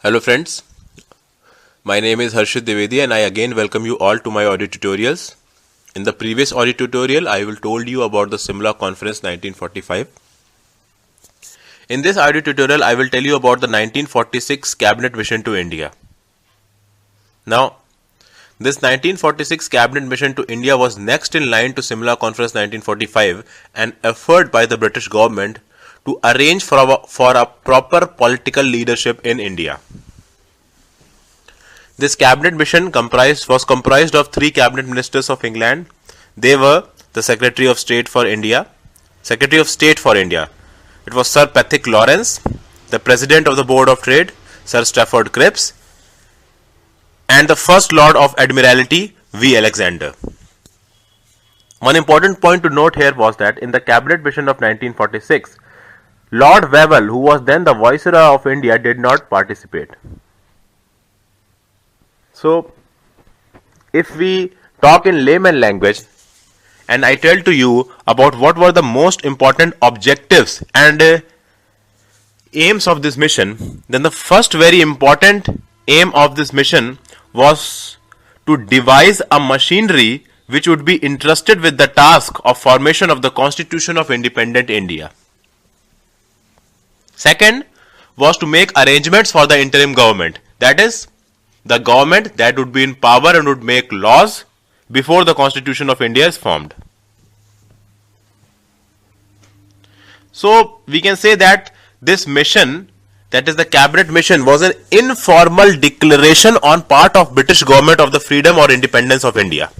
Hello friends, my name is Harshit Dwivedi and I again welcome you all to my audio tutorials. In the previous audio tutorial, I will told you about the Simla Conference 1945. In this audio tutorial, I will tell you about the 1946 Cabinet Mission to India. Now, this 1946 Cabinet Mission to India was next in line to Simla Conference 1945, an effort by the British government to arrange for a proper political leadership in India. This cabinet mission was comprised of three cabinet ministers of England. They were the Secretary of State for India. It was Sir Patrick Lawrence, the President of the Board of Trade, Sir Stafford Cripps, and the First Lord of Admiralty, V. Alexander. One important point to note here was that in the cabinet mission of 1946, Lord Wavell, who was then the Viceroy of India, did not participate. So, if we talk in layman language and I tell to you about what were the most important objectives and aims of this mission, then the first very important aim of this mission was to devise a machinery which would be entrusted with the task of formation of the Constitution of Independent India. Second was to make arrangements for the interim government, that is, the government that would be in power and would make laws before the Constitution of India is formed. So we can say that this mission, that is the cabinet mission, was an informal declaration on part of British government of the freedom or independence of India.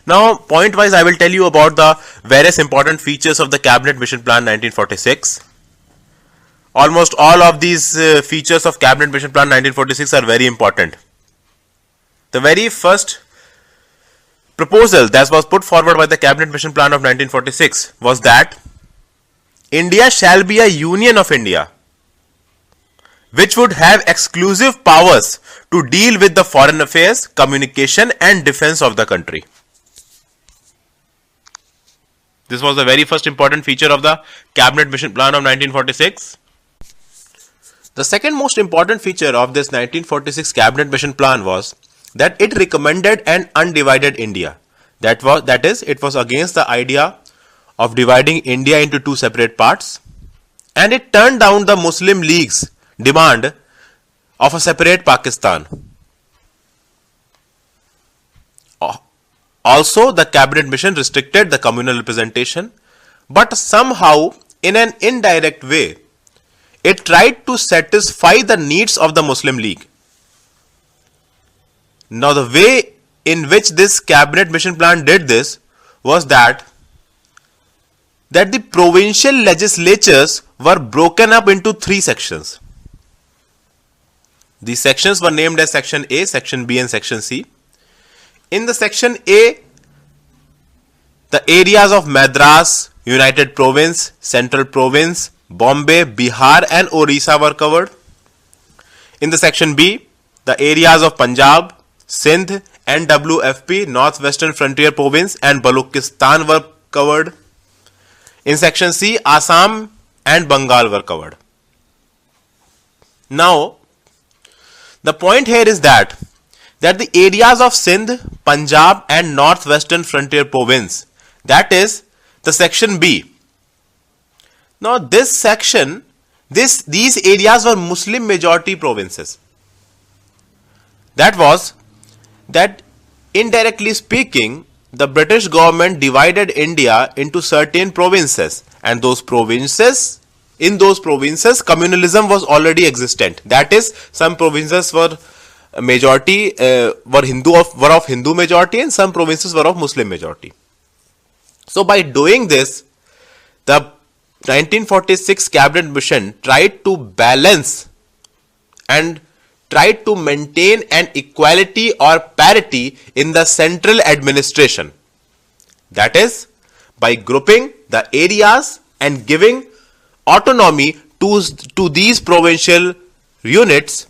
Now, point wise, I will tell you about the various important features of the Cabinet Mission Plan 1946. Almost all of these features of Cabinet Mission Plan 1946 are very important. The very first proposal that was put forward by the Cabinet Mission Plan of 1946 was that India shall be a Union of India, which would have exclusive powers to deal with the foreign affairs, communication and defense of the country. This was the very first important feature of the Cabinet Mission Plan of 1946. The second most important feature of this 1946 Cabinet Mission Plan was that it recommended an undivided India. That is, it was against the idea of dividing India into two separate parts, and it turned down the Muslim League's demand of a separate Pakistan. Also, the cabinet mission restricted the communal representation, but somehow, in an indirect way, it tried to satisfy the needs of the Muslim League. Now, the way in which this cabinet mission plan did this was that the provincial legislatures were broken up into three sections. These sections were named as Section A, Section B and Section C. In the Section A, the areas of Madras, United Province, Central Province, Bombay, Bihar and Orissa were covered. In the Section B, the areas of Punjab, Sindh, NWFP, Northwestern Frontier Province and Balochistan were covered. In Section C, Assam and Bengal were covered. Now, the point here is that the areas of Sindh, Punjab and Northwestern Frontier Province, that is the Section B. Now this section, these areas were Muslim majority provinces. That indirectly speaking, the British government divided India into certain provinces, and in those provinces communalism was already existent. That is, some provinces were majority were of Hindu majority and some provinces were of Muslim majority. So by doing this, the 1946 cabinet mission tried to balance and tried to maintain an equality or parity in the central administration. That is, by grouping the areas and giving autonomy to these provincial units,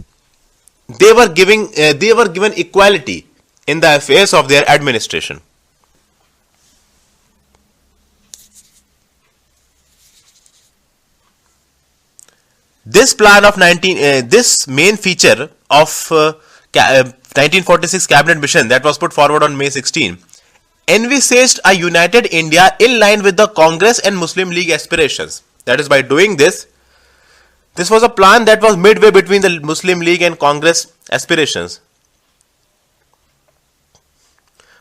they were given equality in the affairs of their administration. This plan of this main feature of 1946 cabinet mission that was put forward on May 16 envisaged a united India in line with the Congress and Muslim League aspirations. That is, by doing this was a plan that was midway between the Muslim League and Congress aspirations.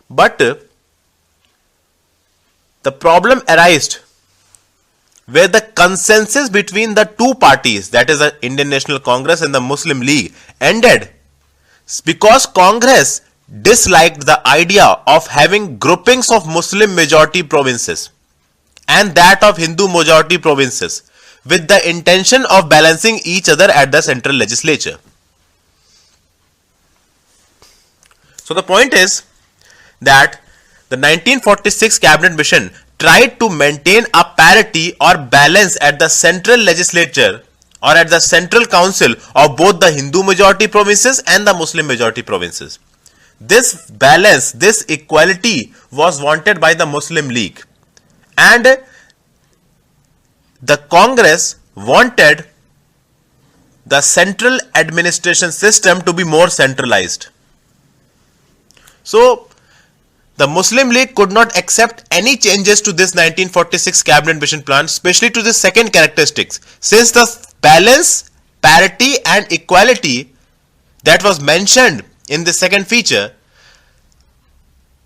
But the problem arose where the consensus between the two parties, that is the Indian National Congress and the Muslim League, ended because Congress disliked the idea of having groupings of Muslim majority provinces and that of Hindu majority provinces with the intention of balancing each other at the central legislature. So the point is that the 1946 cabinet mission tried to maintain a parity or balance at the central legislature or at the central council of both the Hindu majority provinces and the Muslim majority provinces. This balance, this equality was wanted by the Muslim League, and the Congress wanted the central administration system to be more centralized. So the Muslim League could not accept any changes to this 1946 cabinet mission plan, especially to the second characteristics, since the balance, parity and equality that was mentioned in the second feature,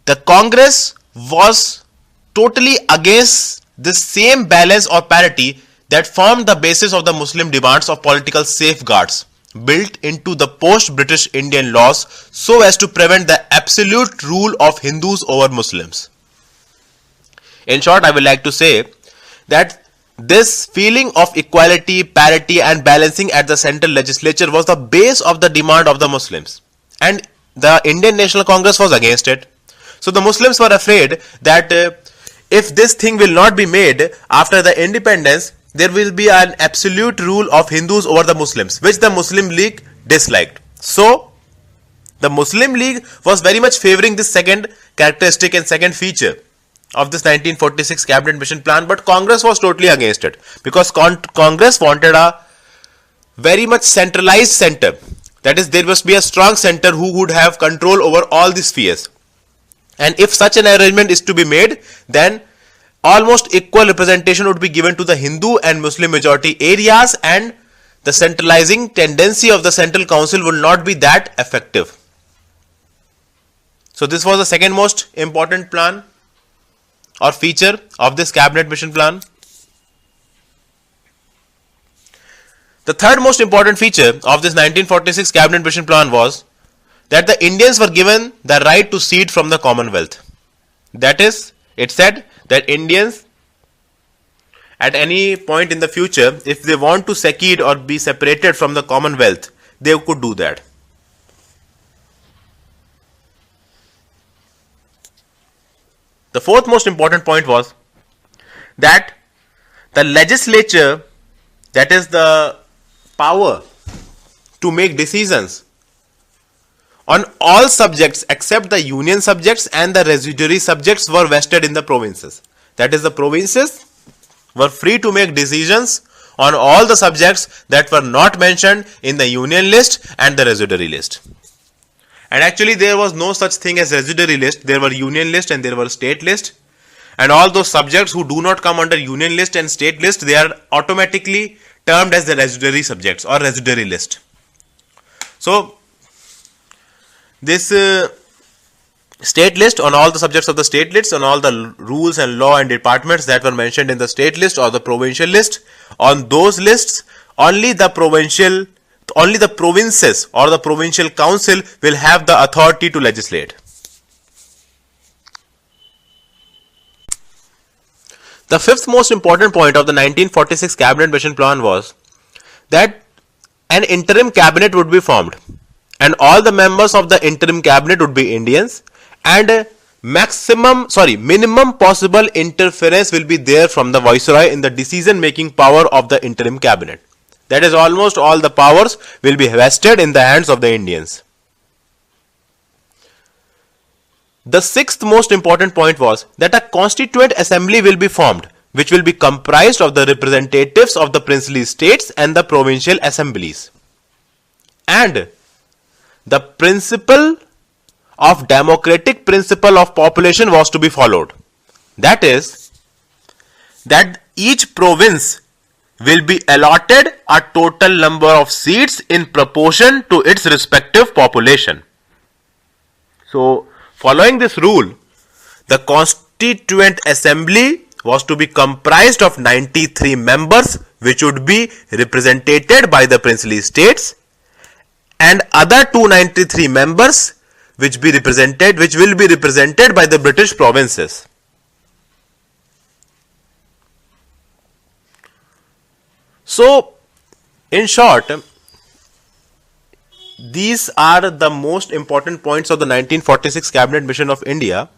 the Congress was totally against the same balance or parity that formed the basis of the Muslim demands of political safeguards built into the post-British Indian laws so as to prevent the absolute rule of Hindus over Muslims. In short, I would like to say that this feeling of equality, parity and balancing at the central legislature was the base of the demand of the Muslims, and the Indian National Congress was against it. So the Muslims were afraid that if this thing will not be made after the independence, there will be an absolute rule of Hindus over the Muslims, which the Muslim League disliked. So the Muslim League was very much favoring this second characteristic and second feature of this 1946 cabinet mission plan, but Congress was totally against it because Congress wanted a very much centralized center. That is, there must be a strong center who would have control over all the spheres. And if such an arrangement is to be made, then almost equal representation would be given to the Hindu and Muslim majority areas, and the centralizing tendency of the central council will not be that effective. So this was the second most important plan or feature of this cabinet mission plan. The third most important feature of this 1946 cabinet mission plan was that the Indians were given the right to cede from the Commonwealth. That is, it said that Indians at any point in the future, if they want to secede or be separated from the Commonwealth, they could do that. The fourth most important point was that the legislature, that is the power to make decisions on all subjects except the union subjects and the residuary subjects, were vested in the provinces. That is, the provinces were free to make decisions on all the subjects that were not mentioned in the union list and the residuary list. And actually there was no such thing as residuary list. There were union list and there were state list. And all those subjects who do not come under union list and state list, they are automatically termed as the residuary subjects or residuary list. So this state list, on all the subjects of the state list, on all the rules and law and departments that were mentioned in the state list or the provincial list, on those lists only the provinces or the provincial council will have the authority to legislate. The fifth most important point of the 1946 cabinet mission plan was that an interim cabinet would be formed, and all the members of the interim cabinet would be Indians, and minimum possible interference will be there from the viceroy in the decision making power of the interim cabinet. That is, almost all the powers will be vested in the hands of the Indians. The sixth most important point was that a constituent assembly will be formed which will be comprised of the representatives of the princely states and the provincial assemblies. And the principle of democratic principle of population was to be followed. That is, that each province will be allotted a total number of seats in proportion to its respective population. So, following this rule, the Constituent Assembly was to be comprised of 93 members, which would be represented by the princely states, and other 293 members which will be represented by the British provinces. So, in short, these are the most important points of the 1946 Cabinet Mission of India.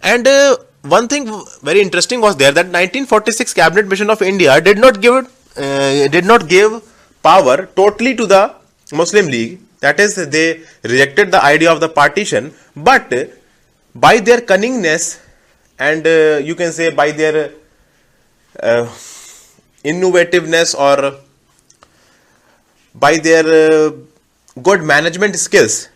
And one thing very interesting was there, that 1946 Cabinet Mission of India did not give power totally to the Muslim League. That is, they rejected the idea of the partition, but by their cunningness and you can say by their innovativeness or by their good management skills,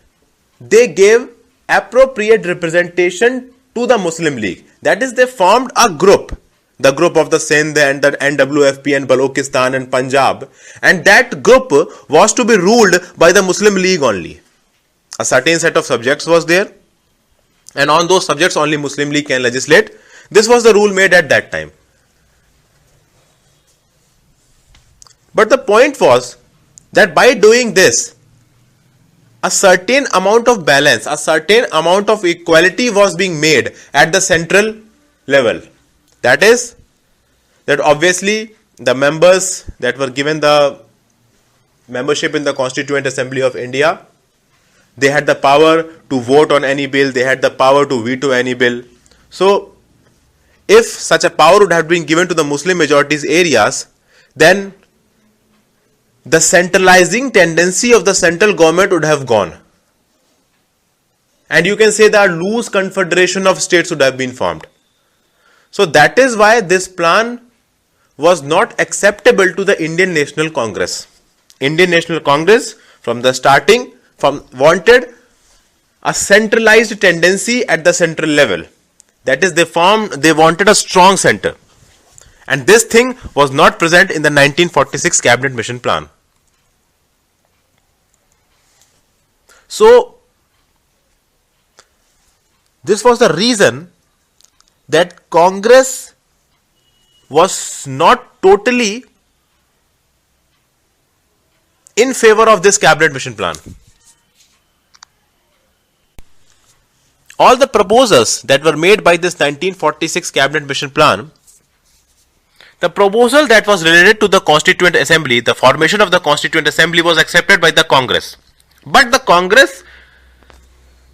they gave appropriate representation to the Muslim League. That is, they formed a group, the group of the Sindh and the NWFP and Balochistan and Punjab, and that group was to be ruled by the Muslim League only. A certain set of subjects was there, and on those subjects only Muslim League can legislate. This was the rule made at that time. But the point was that by doing this, a certain amount of balance, a certain amount of equality was being made at the central level. That is, that obviously the members that were given the membership in the Constituent Assembly of India, they had the power to vote on any bill, they had the power to veto any bill. So, if such a power would have been given to the Muslim majorities areas, then the centralizing tendency of the central government would have gone. And you can say that a loose confederation of states would have been formed. So that is why this plan was not acceptable to the Indian National Congress. Indian National Congress from the starting wanted a centralized tendency at the central level. That is, they wanted a strong center. And this thing was not present in the 1946 Cabinet Mission Plan. So, this was the reason that Congress was not totally in favor of this Cabinet Mission Plan. All the proposals that were made by this 1946 Cabinet Mission Plan, the proposal that was related to the Constituent Assembly, the formation of the Constituent Assembly, was accepted by the Congress. But the Congress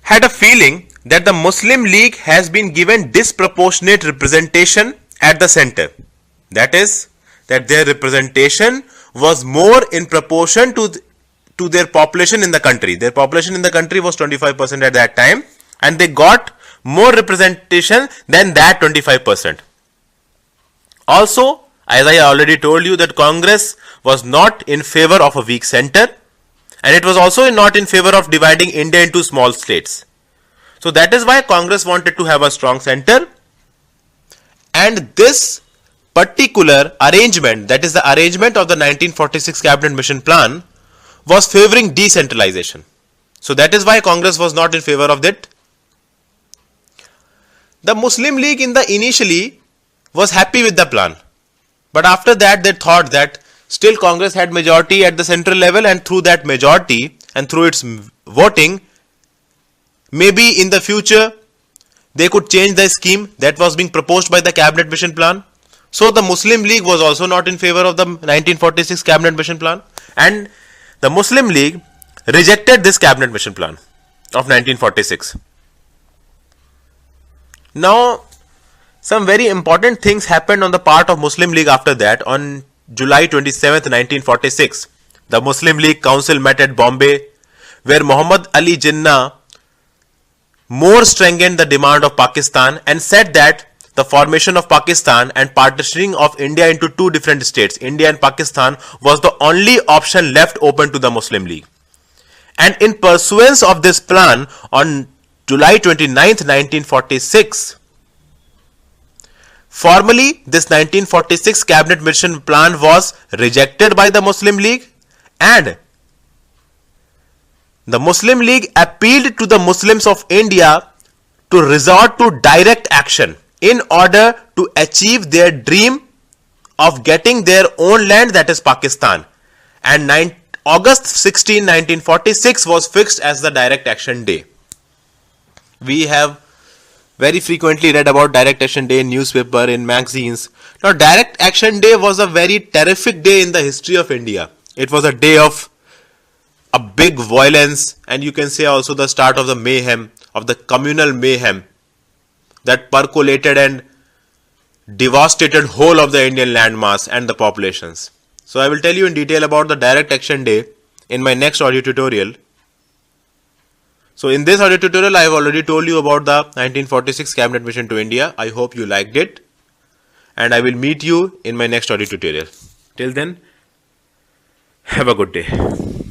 had a feeling that the Muslim League has been given disproportionate representation at the center. That is, that their representation was more in proportion to their population in the country. Their population in the country was 25% at that time, and they got more representation than that 25%. Also, as I already told you, that Congress was not in favor of a weak center, and it was also not in favor of dividing India into small states. So that is why Congress wanted to have a strong center, and this particular arrangement, that is the arrangement of the 1946 Cabinet Mission Plan, was favoring decentralization. So that is why Congress was not in favor of that. The Muslim League initially was happy with the plan, but after that they thought that still Congress had majority at the central level, and through that majority and through its voting, maybe in the future they could change the scheme that was being proposed by the Cabinet Mission Plan. So the Muslim League was also not in favor of the 1946 Cabinet Mission Plan, and the Muslim League rejected this Cabinet Mission Plan of 1946. Now, some very important things happened on the part of Muslim League after that. On July 27th, 1946, the Muslim League Council met at Bombay, where Muhammad Ali Jinnah more strengthened the demand of Pakistan and said that the formation of Pakistan and partitioning of India into two different states, India and Pakistan, was the only option left open to the Muslim League. And in pursuance of this plan, on July 29th, 1946, formally this 1946 cabinet mission plan was rejected by the Muslim League, and the Muslim League appealed to the Muslims of India to resort to direct action in order to achieve their dream of getting their own land, that is Pakistan. And August 16, 1946 was fixed as the direct action day. We have very frequently read about direct action day in newspaper, in magazines. Now, direct action day was a very terrific day in the history of India. It was a day of a big violence, and you can say also the start of the mayhem, of the communal mayhem that percolated and devastated whole of the Indian landmass and the populations. So I will tell you in detail about the direct action day in my next audio tutorial. So in this audio tutorial, I have already told you about the 1946 cabinet mission to India. I hope you liked it, and I will meet you in my next audio tutorial. Till then, have a good day.